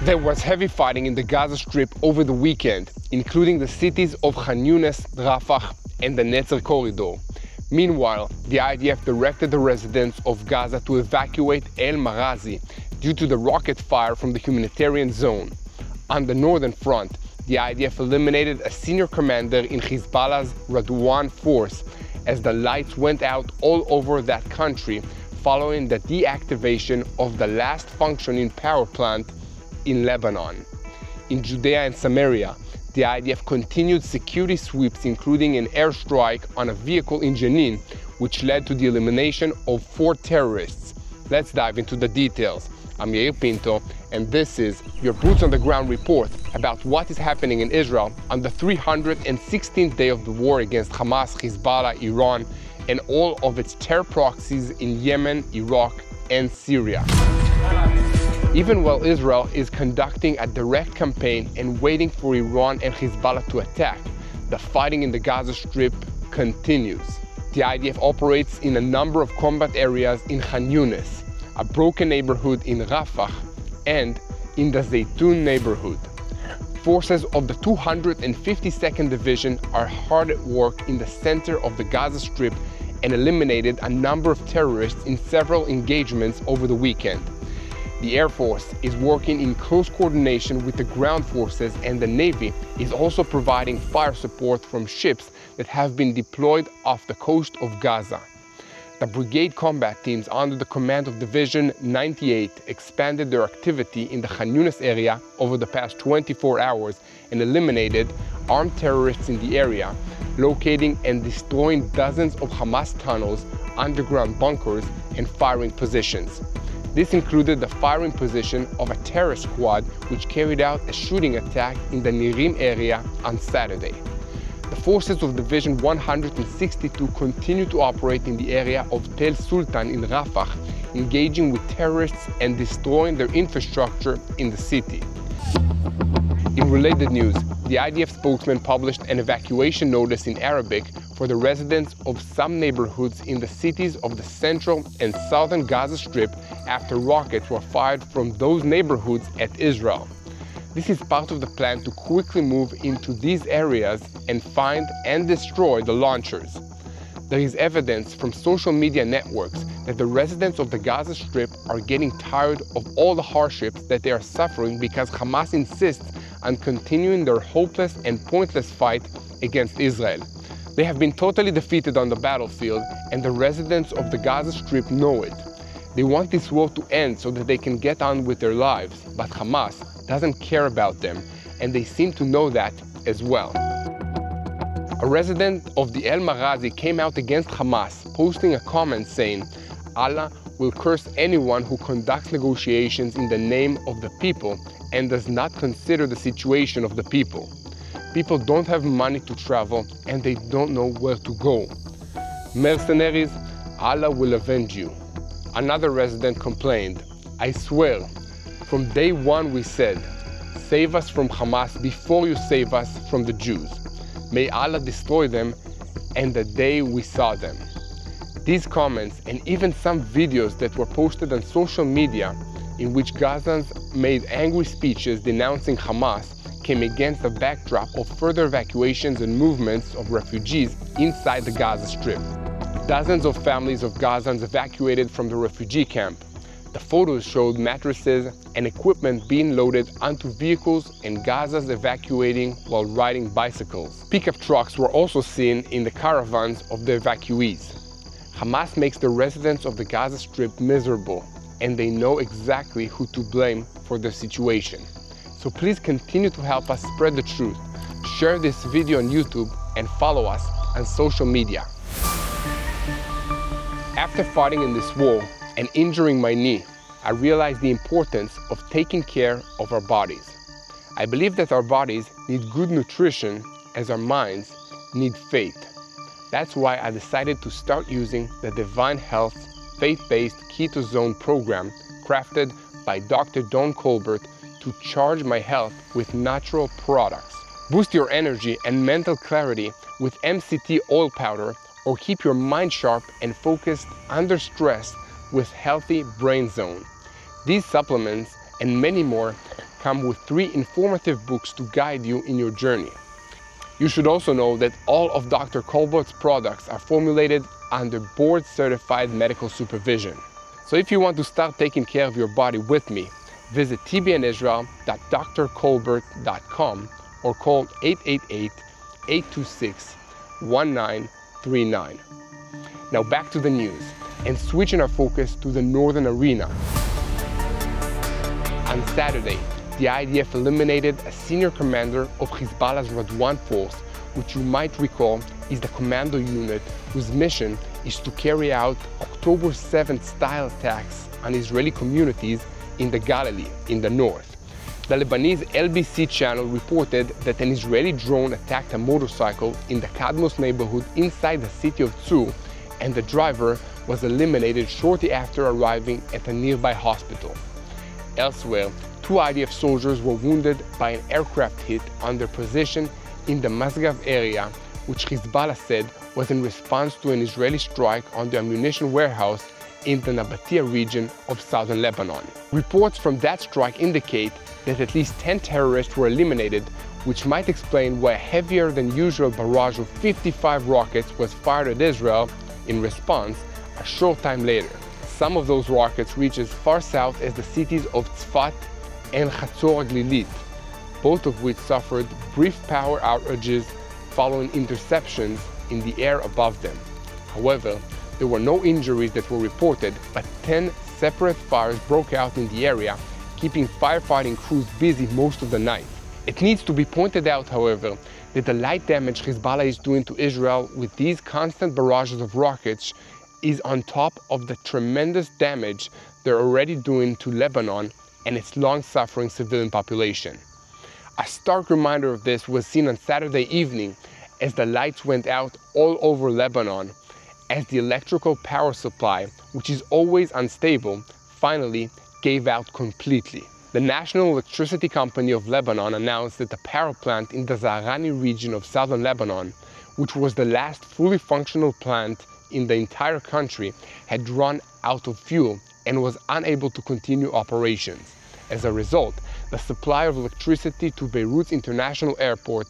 There was heavy fighting in the Gaza Strip over the weekend, including the cities of Khan Yunis, Rafah, and the Netzer corridor. Meanwhile, the IDF directed the residents of Gaza to evacuate El Marazi due to the rocket fire from the humanitarian zone. On the northern front, the IDF eliminated a senior commander in Hezbollah's Radwan force as the lights went out all over that country following the deactivation of the last functioning power plant in Lebanon. In Judea and Samaria, the IDF continued security sweeps, including an airstrike on a vehicle in Jenin, which led to the elimination of 4 terrorists. Let's dive into the details. I'm Yair Pinto, and this is your Boots on the Ground report about what is happening in Israel on the 316th day of the war against Hamas, Hezbollah, Iran, and all of its terror proxies in Yemen, Iraq, and Syria. Even while Israel is conducting a direct campaign and waiting for Iran and Hezbollah to attack, the fighting in the Gaza Strip continues. The IDF operates in a number of combat areas in Khan Yunis, a broken neighborhood in Rafah, and in the Zaytun neighborhood. Forces of the 252nd Division are hard at work in the center of the Gaza Strip and eliminated a number of terrorists in several engagements over the weekend. The Air Force is working in close coordination with the ground forces, and the Navy is also providing fire support from ships that have been deployed off the coast of Gaza. The brigade combat teams under the command of Division 98 expanded their activity in the Khan Yunis area over the past 24 hours and eliminated armed terrorists in the area, locating and destroying dozens of Hamas tunnels, underground bunkers, and firing positions. This included the firing position of a terror squad which carried out a shooting attack in the Nirim area on Saturday. The forces of Division 162 continue to operate in the area of Tel Sultan in Rafah, engaging with terrorists and destroying their infrastructure in the city. In related news, the IDF spokesman published an evacuation notice in Arabic for the residents of some neighborhoods in the cities of the central and southern Gaza Strip after rockets were fired from those neighborhoods at Israel. This is part of the plan to quickly move into these areas and find and destroy the launchers. There is evidence from social media networks that the residents of the Gaza Strip are getting tired of all the hardships that they are suffering because Hamas insists on continuing their hopeless and pointless fight against Israel. They have been totally defeated on the battlefield, and the residents of the Gaza Strip know it. They want this war to end so that they can get on with their lives, but Hamas doesn't care about them, and they seem to know that as well. A resident of the El Marazi came out against Hamas, posting a comment saying, "Allah will curse anyone who conducts negotiations in the name of the people and does not consider the situation of the people. People don't have money to travel and they don't know where to go. Mercenaries, Allah will avenge you." Another resident complained, "I swear, from day one we said, save us from Hamas before you save us from the Jews. May Allah destroy them, and the day we saw them." These comments and even some videos that were posted on social media in which Gazans made angry speeches denouncing Hamas came against the backdrop of further evacuations and movements of refugees inside the Gaza Strip. Dozens of families of Gazans evacuated from the refugee camp. The photos showed mattresses and equipment being loaded onto vehicles and Gazans evacuating while riding bicycles. Pickup trucks were also seen in the caravans of the evacuees. Hamas makes the residents of the Gaza Strip miserable, and they know exactly who to blame for the situation. So please continue to help us spread the truth. Share this video on YouTube and follow us on social media. After fighting in this war and injuring my knee, I realized the importance of taking care of our bodies. I believe that our bodies need good nutrition as our minds need faith. That's why I decided to start using the Divine Health faith-based keto zone program crafted by Dr. Don Colbert to charge my health with natural products. Boost your energy and mental clarity with MCT oil powder, or keep your mind sharp and focused under stress with Healthy Brain Zone. These supplements and many more come with 3 informative books to guide you in your journey. You should also know that all of Dr. Colbert's products are formulated under board-certified medical supervision. So if you want to start taking care of your body with me, visit tbnisrael.drcolbert.com or call 888-826-1939. Now back to the news, and switching our focus to the northern arena. On Saturday, the IDF eliminated a senior commander of Hezbollah's Radwan force, which you might recall is the commando unit whose mission is to carry out October 7th style attacks on Israeli communities in the Galilee, in the north. The Lebanese LBC channel reported that an Israeli drone attacked a motorcycle in the Kadmos neighborhood inside the city of Tzur, and the driver was eliminated shortly after arriving at a nearby hospital. Elsewhere, 2 IDF soldiers were wounded by an aircraft hit on their position in the Masgav area, which Hezbollah said was in response to an Israeli strike on the ammunition warehouse in the Nabatea region of southern Lebanon. Reports from that strike indicate that at least 10 terrorists were eliminated, which might explain why a heavier than usual barrage of 55 rockets was fired at Israel in response a short time later. Some of those rockets reached as far south as the cities of Tzfat and Chatzor HaGlilit, both of which suffered brief power outages following interceptions in the air above them. However, there were no injuries that were reported, but 10 separate fires broke out in the area, keeping firefighting crews busy most of the night. It needs to be pointed out, however, that the light damage Hezbollah is doing to Israel with these constant barrages of rockets is on top of the tremendous damage they're already doing to Lebanon and its long-suffering civilian population. A stark reminder of this was seen on Saturday evening as the lights went out all over Lebanon, as the electrical power supply, which is always unstable, finally gave out completely. The National Electricity Company of Lebanon announced that the power plant in the Zaharani region of southern Lebanon, which was the last fully functional plant in the entire country, had run out of fuel and was unable to continue operations. As a result, the supply of electricity to Beirut's international airport,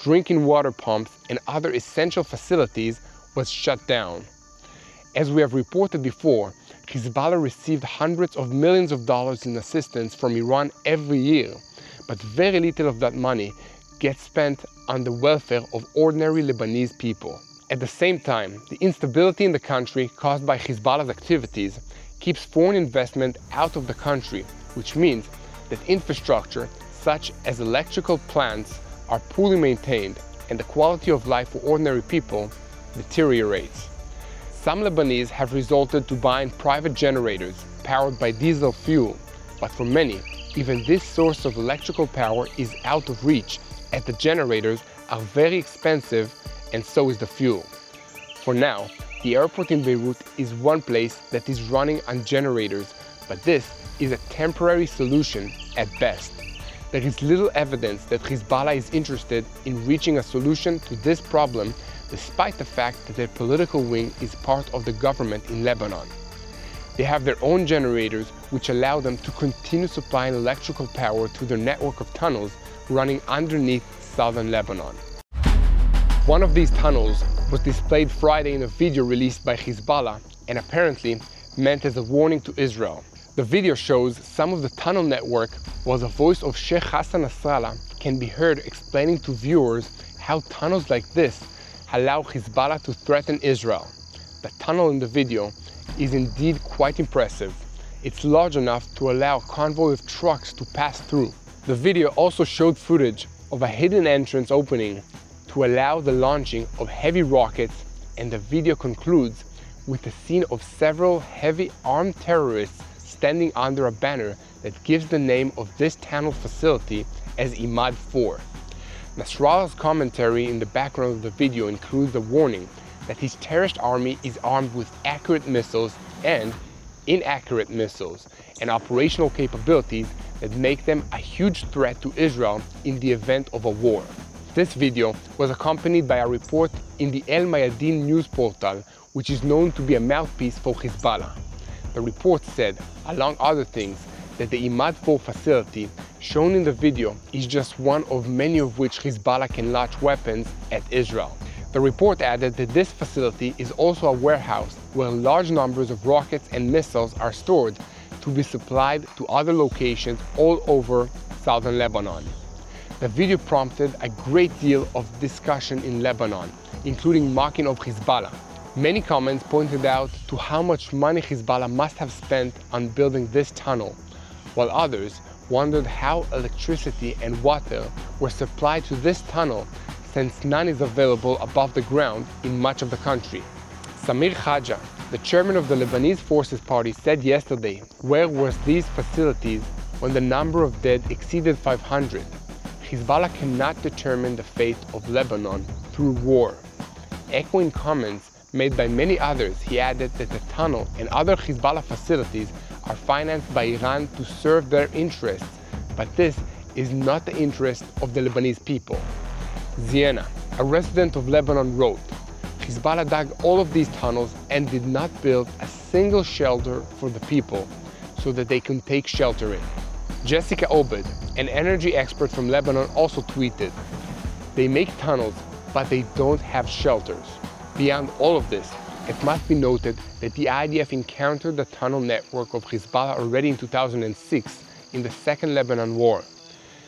drinking water pumps, and other essential facilities was shut down. As we have reported before, Hezbollah received hundreds of millions of dollars in assistance from Iran every year, but very little of that money gets spent on the welfare of ordinary Lebanese people. At the same time, the instability in the country caused by Hezbollah's activities keeps foreign investment out of the country, which means that infrastructure such as electrical plants are poorly maintained and the quality of life for ordinary people deteriorates. Some Lebanese have resorted to buying private generators powered by diesel fuel, but for many, even this source of electrical power is out of reach, as the generators are very expensive and so is the fuel. For now, the airport in Beirut is one place that is running on generators, but this is a temporary solution at best. There is little evidence that Hezbollah is interested in reaching a solution to this problem, despite the fact that their political wing is part of the government in Lebanon. They have their own generators which allow them to continue supplying electrical power to their network of tunnels running underneath southern Lebanon. One of these tunnels was displayed Friday in a video released by Hezbollah and apparently meant as a warning to Israel. The video shows some of the tunnel network while the voice of Sheikh Hassan Nasrallah can be heard explaining to viewers how tunnels like this allow Hezbollah to threaten Israel. The tunnel in the video is indeed quite impressive. It's large enough to allow a convoy of trucks to pass through. The video also showed footage of a hidden entrance opening to allow the launching of heavy rockets, and the video concludes with a scene of several heavy armed terrorists standing under a banner that gives the name of this tunnel facility as Imad 4. Nasrallah's commentary in the background of the video includes a warning that his terrorist army is armed with accurate missiles and inaccurate missiles and operational capabilities that make them a huge threat to Israel in the event of a war. This video was accompanied by a report in the El Mayadin news portal, which is known to be a mouthpiece for Hezbollah. The report said, among other things, that the Imad 4 facility, shown in the video, is just one of many of which Hezbollah can launch weapons at Israel. The report added that this facility is also a warehouse where large numbers of rockets and missiles are stored to be supplied to other locations all over southern Lebanon. The video prompted a great deal of discussion in Lebanon, including mocking of Hezbollah. Many comments pointed out to how much money Hezbollah must have spent on building this tunnel, while others wondered how electricity and water were supplied to this tunnel since none is available above the ground in much of the country. Samir Khaja, the chairman of the Lebanese Forces Party, said yesterday, where were these facilities when the number of dead exceeded 500? Hezbollah cannot determine the fate of Lebanon through war. Echoing comments made by many others, he added that the tunnel and other Hezbollah facilities are financed by Iran to serve their interests, but this is not the interest of the Lebanese people. Ziena, a resident of Lebanon, wrote, Hezbollah dug all of these tunnels and did not build a single shelter for the people so that they can take shelter in. Jessica Obed, an energy expert from Lebanon, also tweeted, they make tunnels, but they don't have shelters. Beyond all of this, it must be noted that the IDF encountered the tunnel network of Hezbollah already in 2006 in the Second Lebanon War.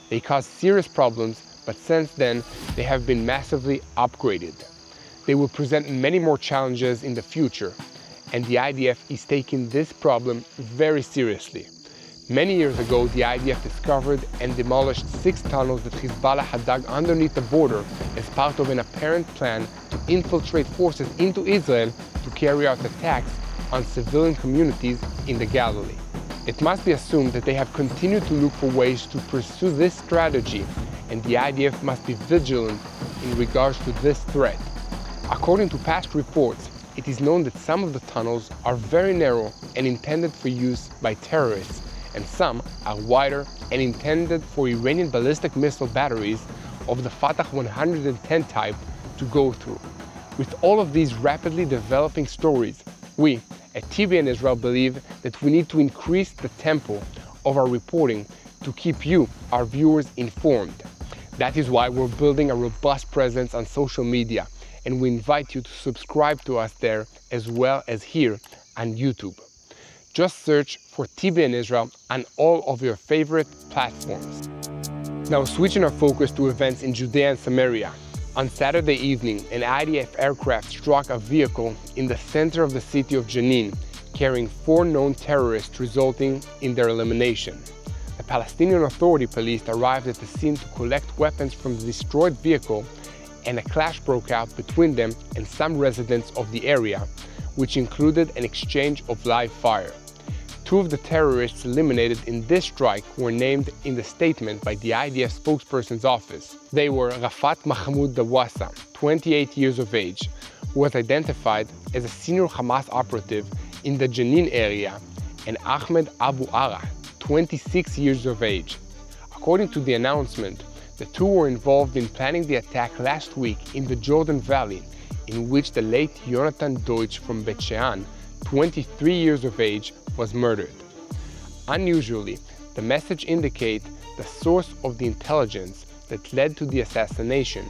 They caused serious problems, but since then, they have been massively upgraded. They will present many more challenges in the future, and the IDF is taking this problem very seriously. Many years ago, the IDF discovered and demolished 6 tunnels that Hezbollah had dug underneath the border as part of an apparent plan to infiltrate forces into Israel to carry out attacks on civilian communities in the Galilee. It must be assumed that they have continued to look for ways to pursue this strategy, and the IDF must be vigilant in regards to this threat. According to past reports, it is known that some of the tunnels are very narrow and intended for use by terrorists, and some are wider and intended for Iranian ballistic missile batteries of the Fatah 110 type to go through. With all of these rapidly developing stories, we at TBN Israel believe that we need to increase the tempo of our reporting to keep you, our viewers, informed. That is why we're building a robust presence on social media, and we invite you to subscribe to us there as well as here on YouTube. Just search for TBN Israel on all of your favorite platforms. Now switching our focus to events in Judea and Samaria. On Saturday evening, an IDF aircraft struck a vehicle in the center of the city of Jenin, carrying 4 known terrorists, resulting in their elimination. The Palestinian Authority police arrived at the scene to collect weapons from the destroyed vehicle, and a clash broke out between them and some residents of the area, which included an exchange of live fire. 2 of the terrorists eliminated in this strike were named in the statement by the IDF spokesperson's office. They were Rafat Mahmoud Dawassa, 28 years of age, who was identified as a senior Hamas operative in the Jenin area, and Ahmed Abu Ara, 26 years of age. According to the announcement, the 2 were involved in planning the attack last week in the Jordan Valley, in which the late Jonathan Deutsch from Bet Shean, 23 years of age, was murdered. Unusually, the message indicates the source of the intelligence that led to the assassination,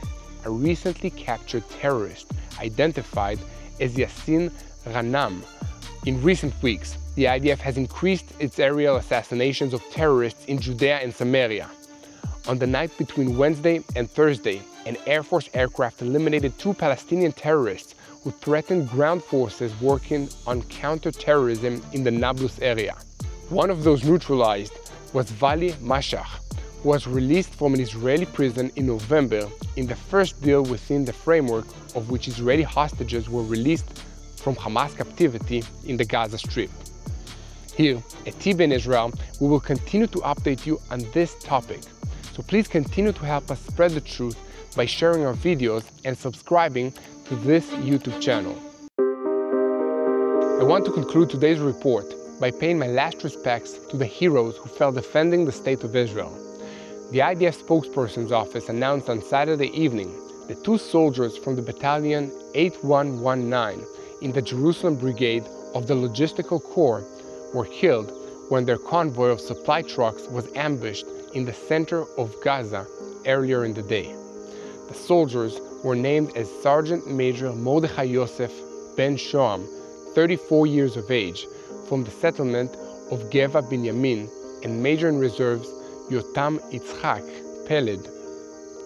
a recently captured terrorist identified as Yassin Ghanam. In recent weeks, the IDF has increased its aerial assassinations of terrorists in Judea and Samaria. On the night between Wednesday and Thursday, an Air Force aircraft eliminated 2 Palestinian terrorists who threatened ground forces working on counter-terrorism in the Nablus area. One of those neutralized was Vali Mashach, who was released from an Israeli prison in November in the first deal within the framework of which Israeli hostages were released from Hamas captivity in the Gaza Strip. Here at TBN Israel, we will continue to update you on this topic, so please continue to help us spread the truth by sharing our videos and subscribing to this YouTube channel. I want to conclude today's report by paying my last respects to the heroes who fell defending the State of Israel. The IDF spokesperson's office announced on Saturday evening that 2 soldiers from the Battalion 8119 in the Jerusalem Brigade of the Logistical Corps were killed when their convoy of supply trucks was ambushed in the center of Gaza earlier in the day. The soldiers were named as Sergeant Major Mordechai Yosef Ben Shoam, 34 years of age, from the settlement of Geva Binyamin, and Major in Reserves Yotam Yitzchak Peled,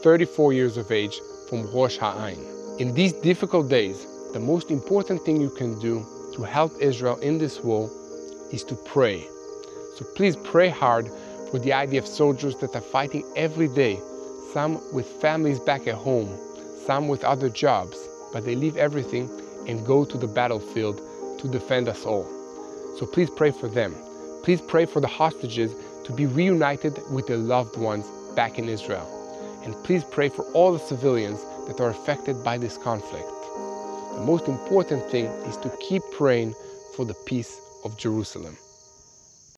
34 years of age, from Rosh Ha'ain. In these difficult days, the most important thing you can do to help Israel in this war is to pray. So please pray hard for the IDF soldiers that are fighting every day, some with families back at home, some with other jobs, but they leave everything and go to the battlefield to defend us all. So please pray for them. Please pray for the hostages to be reunited with their loved ones back in Israel. And please pray for all the civilians that are affected by this conflict. The most important thing is to keep praying for the peace of Jerusalem.